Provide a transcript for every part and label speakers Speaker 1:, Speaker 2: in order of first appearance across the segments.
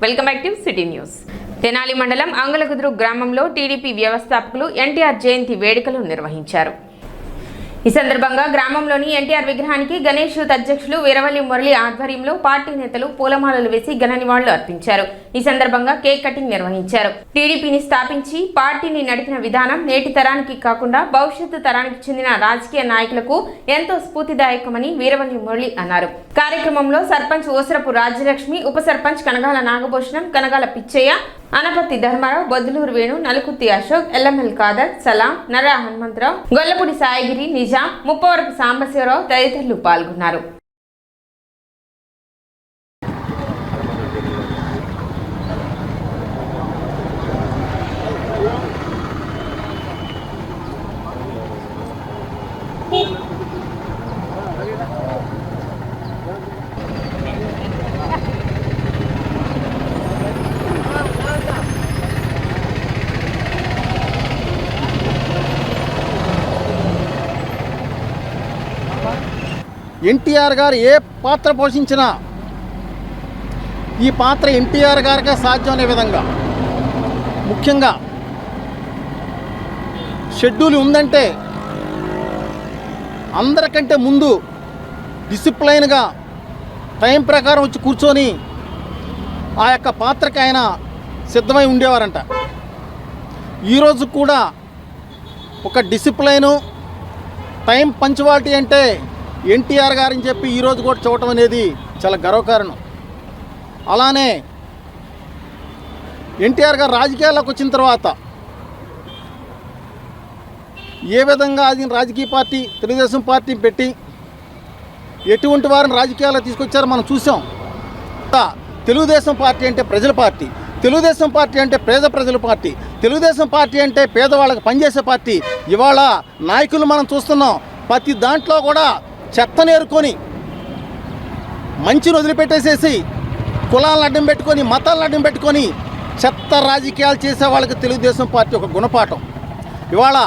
Speaker 1: Welcome back to city news. Tenali మండలం అంగలకుదురు గ్రామంలో TDP వ్యవస్థాపకులు ఎన్టీఆర్ జయంతి వేడుకలు నిర్వహించారు. ఈ సందర్భంగా గ్రామంలోని ఎన్టీఆర్ విగ్రహానికి గణేష్ యూత్ అధ్యక్షులు వీరవల్లి మురళి ఆధ్వర్యంలో పార్టీ నేతలు పూలమాలలు వేసి ఘన నివాళులు అర్పించారు. ఈ సందర్భంగా కేక్ కటింగ్ నిర్వహించారు. టీడీపీని స్థాపించి పార్టీని నడిపిన విధానం నేటి తరానికి కాకుండా భవిష్యత్తు తరానికి చెందిన రాజకీయ నాయకులకు ఎంతో స్ఫూర్తిదాయకమని వీరవల్లి మురళి అన్నారు. కార్యక్రమంలో సర్పంచ్ ఓసరపు రాజ్యలక్ష్మి, ఉప సర్పంచ్ కనగాల నాగభూషణం, కనగాల పిచ్చయ్య, అనపత్తి ధర్మారావు, బొద్దులూరు వేణు, నలుకుర్తి అశోక్, ఎల్ఎంఎల్ ఖాదర్, సలాం, నర్రా హనుమంతరావు, గొల్లపూడి సాయిగిరి, నిజాం, ముప్పవరపు సాంబశివరావు తదితరులు పాల్గొన్నారు.
Speaker 2: ఎన్టీఆర్ గారు ఏ పాత్ర పోషించినా ఈ పాత్ర ఎన్టీఆర్ గారికే సాధ్యం అనే విధంగా, ముఖ్యంగా షెడ్యూల్ ఉందంటే అందరికంటే ముందు డిసిప్లైన్గా టైం ప్రకారం వచ్చి కూర్చొని ఆ యొక్క పాత్రకి ఆయన సిద్ధమై ఉండేవారంట. ఈరోజు కూడా ఒక డిసిప్లైను, టైం పంచువాలిటీ అంటే ఎన్టీఆర్ గారని చెప్పి ఈరోజు కూడా చూడటం అనేది చాలా గర్వకారణం. అలానే ఎన్టీఆర్ గారు రాజకీయాల్లోకి వచ్చిన తర్వాత ఏ విధంగా అది రాజకీయ పార్టీ తెలుగుదేశం పార్టీ పెట్టి ఎటువంటి వారిని రాజకీయాల్లో తీసుకొచ్చారో మనం చూసాం. తెలుగుదేశం పార్టీ అంటే ప్రజల పార్టీ, తెలుగుదేశం పార్టీ అంటే పేద ప్రజల పార్టీ, తెలుగుదేశం పార్టీ అంటే పేదవాళ్ళకి పనిచేసే పార్టీ. ఇవాళ నాయకులు మనం చూస్తున్నాం, ప్రతి దాంట్లో కూడా చెత్తను ఏరుకొని మంచిని వదిలిపెట్టేసేసి కులాలను అడ్డం పెట్టుకొని, మతాలను అడ్డం పెట్టుకొని చెత్త రాజకీయాలు చేసే వాళ్ళకి తెలుగుదేశం పార్టీ ఒక గుణపాఠం. ఇవాళ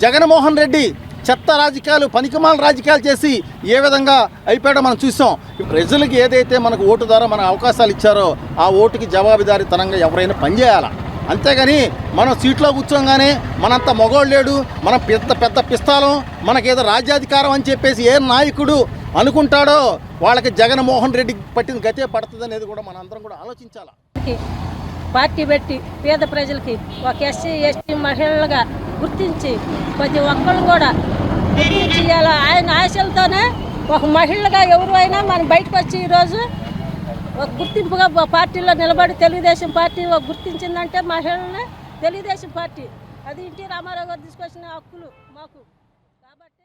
Speaker 2: జగన్మోహన్ రెడ్డి చెత్త రాజకీయాలు, పనికిమాల రాజకీయాలు చేసి ఏ విధంగా అయిపోయాడో మనం చూసాం. ప్రజలకు ఏదైతే మనకు ఓటు ద్వారా మన అవకాశాలు ఇచ్చారో ఆ ఓటుకి జవాబుదారీతనంగా ఎవరైనా పనిచేయాలా. అంతేగాని మనం సీట్లో కూర్చోగానే మనంత మగోళ్ళు లేడు, మనం పెద్ద పిస్తాలం, మనకేదో రాజ్యాధికారం అని చెప్పేసి ఏ నాయకుడు అనుకుంటాడో వాళ్ళకి జగన్మోహన్ రెడ్డి పట్టిన గతే పడుతుంది అనేది కూడా మనందరం కూడా ఆలోచించాలి.
Speaker 3: పార్టీ పెట్టి పేద ప్రజలకి ఒక ఎస్సీ ఎస్టీ మహిళలుగా గుర్తించి ప్రతి ఒక్కళ్ళు కూడా గుర్తించి ఆయన ఆశలతోనే ఒక మహిళగా ఎవరు అయినా మనం బయటకు వచ్చి ఈరోజు ఒక గుర్తింపుగా పార్టీలో నిలబడి తెలుగుదేశం పార్టీ ఒక గుర్తించిందంటే మహిళలనే తెలుగుదేశం పార్టీ. అది ఎన్టీ రామారావు గారు తీసుకొచ్చిన హక్కులు మాకు కాబట్టి.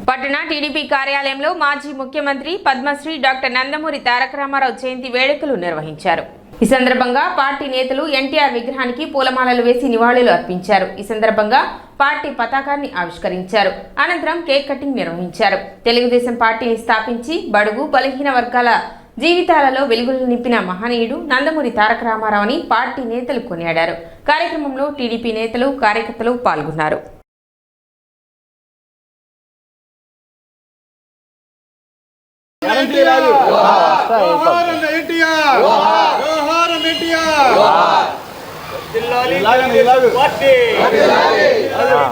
Speaker 1: పట్టణ టీడీపీ కార్యాలయంలో మాజీ ముఖ్యమంత్రి పద్మశ్రీ డాక్టర్ నందమూరి తారక రామారావు జయంతి వేడుకలు నిర్వహించారు. ఈ సందర్భంగా పార్టీ నేతలు ఎన్టీఆర్ విగ్రహానికి పూలమాలలు వేసి నివాళులు అర్పించారు. ఈ సందర్భంగా పార్టీ పతాకాన్ని ఆవిష్కరించారు. అనంతరం కేక్ కటింగ్ నిర్వహించారు. తెలుగుదేశం పార్టీని స్థాపించి బడుగు బలహీన వర్గాల జీవితాలలో వెలుగులు నింపిన మహనీయుడు నందమూరి తారక రామారావు అని పార్టీ నేతలు కొనియాడారు. కార్యక్రమంలో టీడీపీ నేతలు, కార్యకర్తలు పాల్గొన్నారు.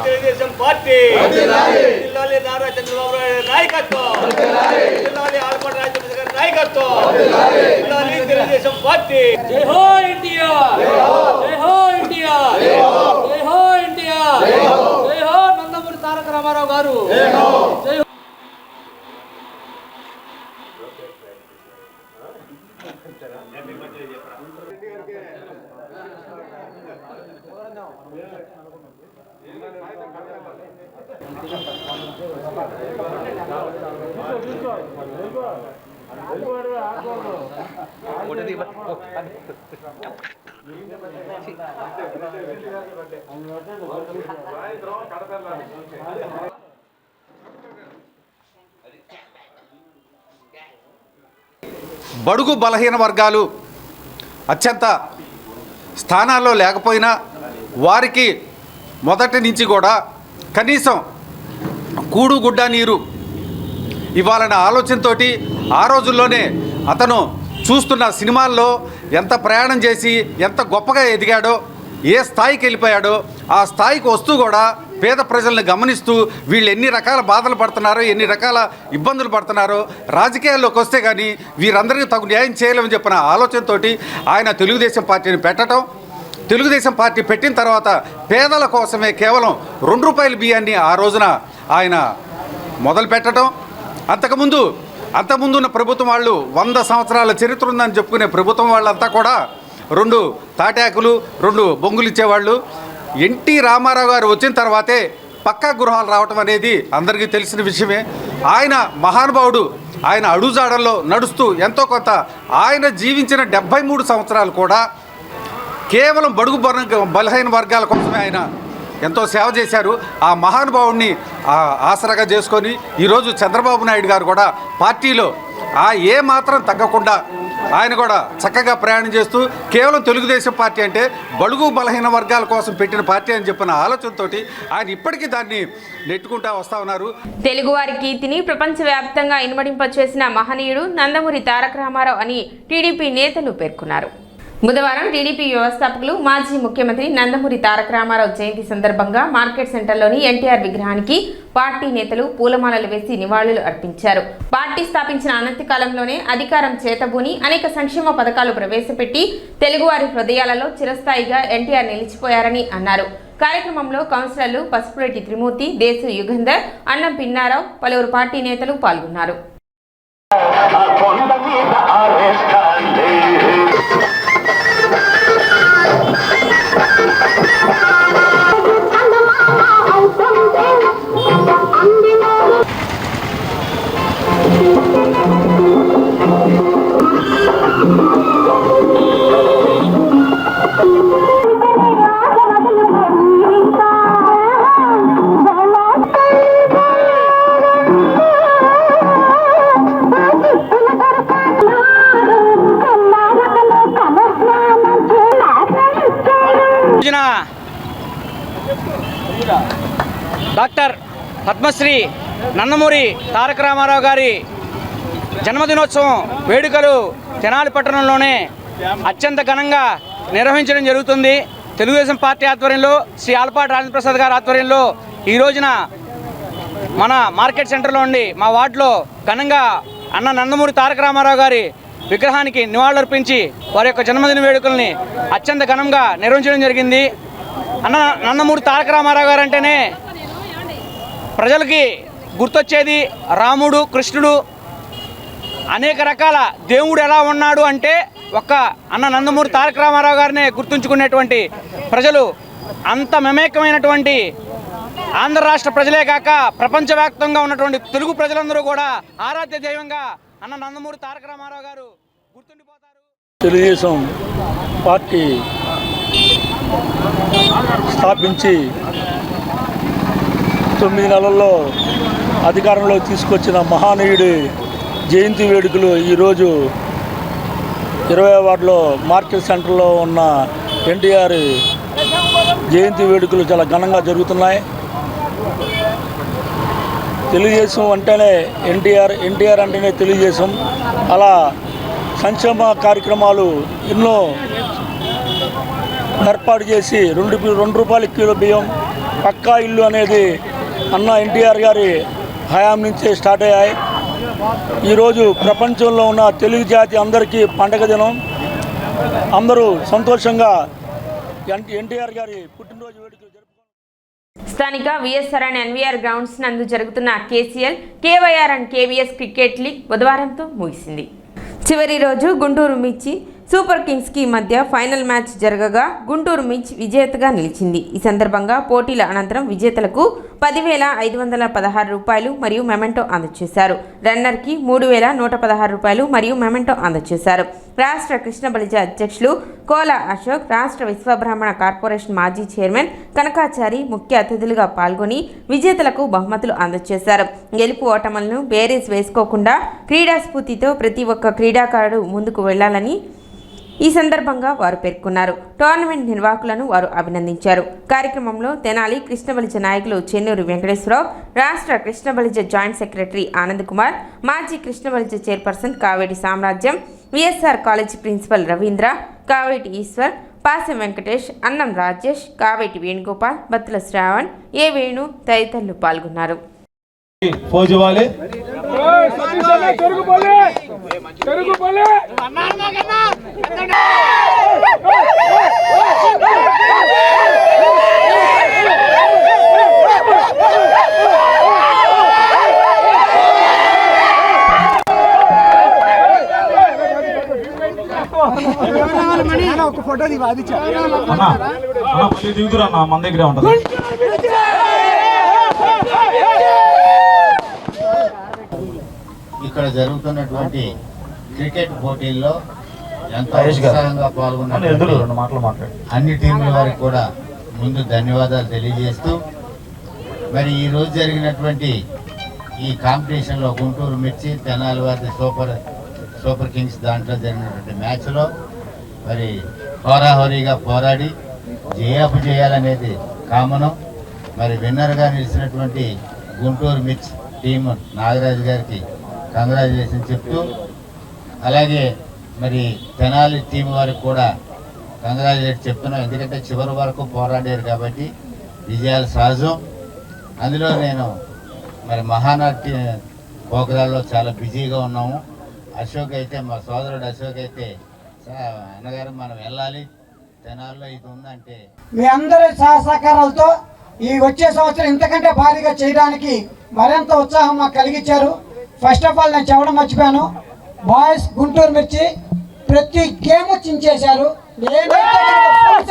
Speaker 4: తెలుగుదేశం పార్టీ జిల్లాలో నారా చంద్రబాబు నాయుడు నాయకత్వం, జిల్లాలో ఆలపాటి రాజశేఖర గారి నాయకత్వం, జిల్లాలో తెలుగుదేశం పార్టీ. జై హో ఎన్టీఆర్, జై హో ఎన్టీఆర్, జై హో ఎన్టీఆర్, జై హో నందమూరి తారక రామారావు గారు. జై
Speaker 5: బడుగు బలహీన వర్గాలు అత్యంత స్థానాల్లో లేకపోయినా వారికి మొదటి నుంచి కూడా కనీసం కూడు గుడ్డ నీరు ఇవ్వాలన్న ఆలోచనతోటి ఆ రోజుల్లోనే అతను చూస్తున్న సినిమాల్లో ఎంత ప్రయాణం చేసి ఎంత గొప్పగా ఎదిగాడో, ఏ స్థాయికి వెళ్ళిపోయాడో ఆ స్థాయికి వస్తూ కూడా పేద ప్రజల్ని గమనిస్తూ వీళ్ళు ఎన్ని రకాల బాధలు పడుతున్నారో, ఎన్ని రకాల ఇబ్బందులు పడుతున్నారో, రాజకీయాల్లోకి వస్తే కానీ వీరందరికీ తగు న్యాయం చేయలేమని చెప్పిన ఆలోచనతోటి ఆయన తెలుగుదేశం పార్టీని పెట్టడం, తెలుగుదేశం పార్టీ పెట్టిన తర్వాత పేదల కోసమే కేవలం ₹2 బియ్యాన్ని ఆ రోజున ఆయన మొదలు పెట్టడం, అంతకుముందు ఉన్న ప్రభుత్వం వాళ్ళు 100 సంవత్సరాల చరిత్ర ఉందని చెప్పుకునే ప్రభుత్వం వాళ్ళంతా కూడా 2 తాటాకులు 2 బొంగులు ఇచ్చేవాళ్ళు. ఎన్టీ రామారావు గారు వచ్చిన తర్వాతే పక్కా గృహాలు రావటం అనేది అందరికీ తెలిసిన విషయమే. ఆయన మహానుభావుడు, ఆయన అడుగుజాడల్లో నడుస్తూ ఎంతో కొంత ఆయన జీవించిన 73 సంవత్సరాలు కూడా కేవలం బడుగు బలహీన వర్గాల కోసమే ఆయన ఎంతో సేవ చేశారు. ఆ మహానుభావుడిని ఆసరాగా చేసుకొని ఈరోజు చంద్రబాబు నాయుడు గారు కూడా పార్టీలో ఏ మాత్రం తగ్గకుండా ఆయన కూడా చక్కగా ప్రయాణం చేస్తూ కేవలం తెలుగుదేశం పార్టీ అంటే బడుగు బలహీన వర్గాల కోసం పెట్టిన పార్టీ అని చెప్పిన ఆలోచనతోటి ఆయన ఇప్పటికీ దాన్ని నెట్టుకుంటూ వస్తూ ఉన్నారు.
Speaker 1: తెలుగువారి కీర్తిని ప్రపంచవ్యాప్తంగా ఇనుమడింపచేసిన మహనీయుడు నందమూరి తారక రామారావు అని టీడీపీ నేతలు పేర్కొన్నారు. బుధవారం టీడీపీ వ్యవస్థాపకులు మాజీ ముఖ్యమంత్రి నందమూరి తారక రామారావు జయంతి సందర్భంగా మార్కెట్ సెంటర్లోని ఎన్టీఆర్ విగ్రహానికి పార్టీ నేతలు పూలమాలలు వేసి నివాళులు అర్పించారు. పార్టీ స్థాపించిన అనతి కాలంలోనే అధికారం చేతబూని అనేక సంక్షేమ పథకాలు ప్రవేశపెట్టి తెలుగువారి హృదయాలలో చిరస్థాయిగా ఎన్టీఆర్ నిలిచిపోయారని అన్నారు. కార్యక్రమంలో కౌన్సిలర్లు పసుపురెడ్డి త్రిమూర్తి, దేశు యుగంధర్, అన్నం పిన్నారావు, పలువురు పార్టీ నేతలు పాల్గొన్నారు.
Speaker 6: డాక్టర్ పద్మశ్రీ నందమూరి తారక రామారావు గారి జన్మదినోత్సవం వేడుకలు తెనాలి పట్టణంలోనే అత్యంత ఘనంగా నిర్వహించడం జరుగుతుంది. తెలుగుదేశం పార్టీ ఆధ్వర్యంలో శ్రీ ఆలపాటి రాజేంద్ర ప్రసాద్ గారి ఆధ్వర్యంలో ఈ రోజున మన మార్కెట్ సెంటర్లో ఉండి మా వార్డులో ఘనంగా అన్న నందమూరి తారక రామారావు గారి విగ్రహానికి నివాళులర్పించి వారి యొక్క జన్మదిన వేడుకల్ని అత్యంత ఘనంగా నిర్వహించడం జరిగింది. అన్న నందమూరి తారక రామారావు గారు అంటేనే ప్రజలకి గుర్తొచ్చేది రాముడు, కృష్ణుడు, అనేక రకాల దేవుడు ఎలా ఉన్నాడు అంటే ఒక్క అన్న నందమూరి తారక రామారావు గారినే గుర్తుంచుకునేటువంటి ప్రజలు అంత మమేకమైనటువంటి ఆంధ్ర రాష్ట్ర ప్రజలే కాక ప్రపంచవ్యాప్తంగా ఉన్నటువంటి తెలుగు ప్రజలందరూ కూడా ఆరాధ్య దైవంగా అన్న నందమూరి తారక రామారావు గారు గుర్తుండిపోతారు.
Speaker 7: తెలుగుదేశం పార్టీ స్థాపించి 9 నెలల్లో అధికారంలో తీసుకొచ్చిన మహానీయుడి జయంతి వేడుకలు ఈరోజు 20వ వార్డులో మార్కెట్ సెంటర్లో ఉన్న ఎన్టీఆర్ జయంతి వేడుకలు చాలా ఘనంగా జరుగుతున్నాయి. తెలుగుదేశం అంటేనే ఎన్టీఆర్ అంటేనే తెలుగుదేశం. అలా సంక్షేమ కార్యక్రమాలు ఎన్నో ఏర్పాటు చేసి ₹2 కిలో బియ్యం, పక్కా ఇల్లు అనేది అన్న ఎన్టీఆర్ గారి హయాం నుంచే స్టార్ట్ అయ్యాయి. ఈరోజు ప్రపంచంలో ఉన్న తెలుగు జాతి అందరికీ పండగ దినం. అందరూ సంతోషంగా ఎన్టీఆర్ గారి పుట్టినరోజు వేడుకలు జరుపుకుంటారు.
Speaker 1: స్థానిక విఎస్ఆర్ అండ్ ఎన్వీఆర్ గ్రౌండ్స్ నందు జరుగుతున్న KCL, KYR and KVS cricket league బుధవారంతో ముగిసింది. చివరి రోజు గుంటూరు మిర్చి సూపర్ కింగ్స్కి మధ్య ఫైనల్ మ్యాచ్ జరగగా గుంటూరు మిర్చి విజేతగా నిలిచింది. ఈ సందర్భంగా పోటీల అనంతరం విజేతలకు ₹10,516 మరియు మెమెంటో అందజేశారు. రన్నర్కి ₹3,116 మరియు మెమెంటో అందజేశారు. రాష్ట్ర కృష్ణ బలిజ అధ్యక్షులు కోల అశోక్, రాష్ట్ర విశ్వబ్రాహ్మణ కార్పొరేషన్ మాజీ చైర్మన్ కనకాచారి ముఖ్య అతిథులుగా పాల్గొని విజేతలకు బహుమతులు అందజేశారు. గెలుపు ఓటములను బేరీస్ వేసుకోకుండా క్రీడా స్ఫూర్తితో ప్రతి ఒక్క క్రీడాకారుడు ముందుకు వెళ్లాలని ఈ సందర్భంగా వారు పేర్కొన్నారు. టోర్నమెంట్ నిర్వాహకులను వారు అభినందించారు. కార్యక్రమంలో తెనాలి కృష్ణబలిజ నాయకులు చెన్నూరు వెంకటేశ్వరరావు, రాష్ట్ర కృష్ణబలిజ జాయింట్ సెక్రటరీ ఆనంద్ కుమార్, మాజీ Krishnabalija chairperson Kaveti Samrajyam, VSR college principal Ravindra, Kaveti Eshwar, Pasem Venkatesh, Annam Rajesh, Kaveti Venugopal, Battula Shravan, ఏ వేణు తదితరులు పాల్గొన్నారు.
Speaker 8: ఒక ఫోటో దిగుతురా మన దగ్గర ఉంటుంది.
Speaker 9: ఇక్కడ జరుగుతున్నటువంటి క్రికెట్ పోటీల్లో ఎంతో ఉత్సాహంగా పాల్గొన్న అన్ని టీంల వారికి కూడా ముందు ధన్యవాదాలు తెలియజేస్తూ, మరి ఈరోజు జరిగినటువంటి ఈ కాంపిటీషన్లో గుంటూరు మిర్చి తెనాలి వారి సూపర్ కింగ్స్ దాంట్లో జరిగినటువంటి మ్యాచ్లో మరి హోరాహోరీగా పోరాడి జయాలనేది కామనం. మరి విన్నర్గా నిలిచినటువంటి గుంటూరు మిర్చి టీము నాగరాజు గారికి కంగ్రాచులేషన్ చెప్తూ, అలాగే మరి తెనాలి టీం వారికి కూడా కంగ్రాచులేట్ చెప్తున్నాం. ఎందుకంటే చివరి వరకు పోరాడారు కాబట్టి విజయాలు సహజం. అందులో నేను మరి మహానాటి ప్రోగ్రాంలో చాలా బిజీగా ఉన్నాము. అశోక్ అయితే, మా సోదరుడు అశోక్ అయితే, అన్నగారు మనం వెళ్ళాలి తెనాల్లో ఇది ఉందంటే
Speaker 10: మీ అందరి సహకారాలతో ఈ వచ్చే సంవత్సరం ఇంతకంటే భారీగా చేయడానికి మరింత ఉత్సాహం మాకు కలిగించారు. ఫస్ట్ ఆఫ్ ఆల్ నేను చెప్పడం మర్చిపోయాను, బాయ్స్ గుంటూరు మిర్చి ప్రతి గేమ్ చించేశారు.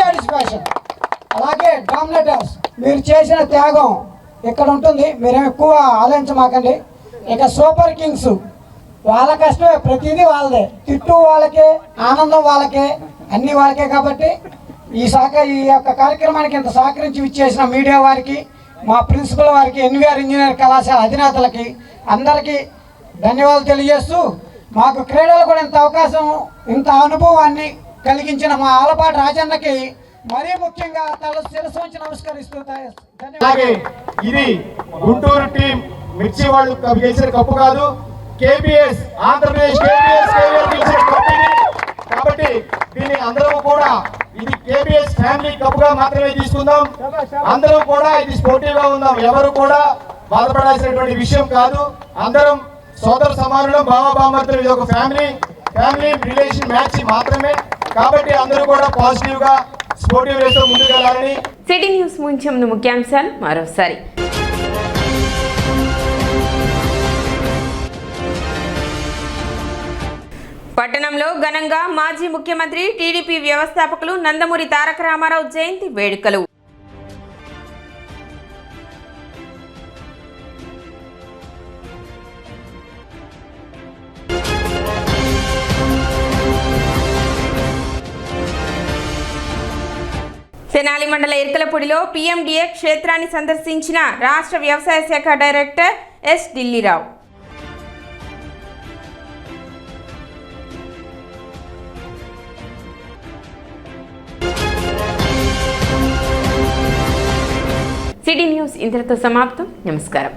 Speaker 10: సాటిస్ఫాక్షన్. అలాగే డామినేటర్స్ మీరు చేసిన త్యాగం ఇక్కడ ఉంటుంది, మీరు ఎక్కువ ఆలోచించమాకండి. ఇక సూపర్ కింగ్స్ వాళ్ళ కష్టమే, ప్రతిదీ వాళ్ళదే, తిట్టు వాళ్ళకే, ఆనందం వాళ్ళకే, అన్ని వాళ్ళకే. కాబట్టి ఈ యొక్క కార్యక్రమానికి ఇంత సహకరించి ఇచ్చేసిన మీడియా వారికి, మా ప్రిన్సిపల్ వారికి, ఎన్వీఆర్ ఇంజనీర్ కళాశాల అధినేతలకి అందరికీ ధన్యవాదాలు తెలియజేస్తూ, మాకు క్రీడలు కూడా ఇంత అవకాశం, ఇంత అనుభవాన్ని కలిగించిన మా ఆలపాటి రాజన్నకి మరీ ముఖ్యంగా శిరస్సు వంచి నమస్కరిస్తూ
Speaker 8: ఇది గుంటూరు టీం మిర్చి వాళ్ళు గెలిచిన కప్పు కాదు, కేబిఎస్ ఆంధ్రప్రదేశ్ గెలిచిన కప్పు. కాబట్టి దీన్ని అందరూ కూడా ఇది కేబిఎస్ ఫ్యామిలీ కప్పుగా మాత్రమే తీసుకుందాం. అందరూ కూడా ఇది స్పోర్టివ్ గా ఉందాం. ఎవరు కూడా బాధపడాల్సినటువంటి విషయం కాదు. అందరం సోదర సమానులు, బామర్తులు. ఇది ఒక ఫ్యామిలీ రిలేషన్ మ్యాచ్ మాత్రమే. కాబట్టి అందరూ కూడా పాజిటివ్ గా స్పోర్టివ్ రేస్ ముందుకు వెళ్ళాలని.
Speaker 1: సిటీ న్యూస్ ముంచెంను ముఖ్యాంశాలు మరోసారి. పట్టణంలో ఘనంగా మాజీ ముఖ్యమంత్రి టీడీపీ వ్యవస్థాపకులు నందమూరి తారక రామారావు జయంతి వేడుకలు. తెనాలి మండల ఇర్కలపూడిలో పీఎండీఏ క్షేత్రాన్ని సందర్శించిన రాష్ట్ర వ్యవసాయ శాఖ director S Dillirao. City news ఇంతటితో సమాప్తం. నమస్కారం.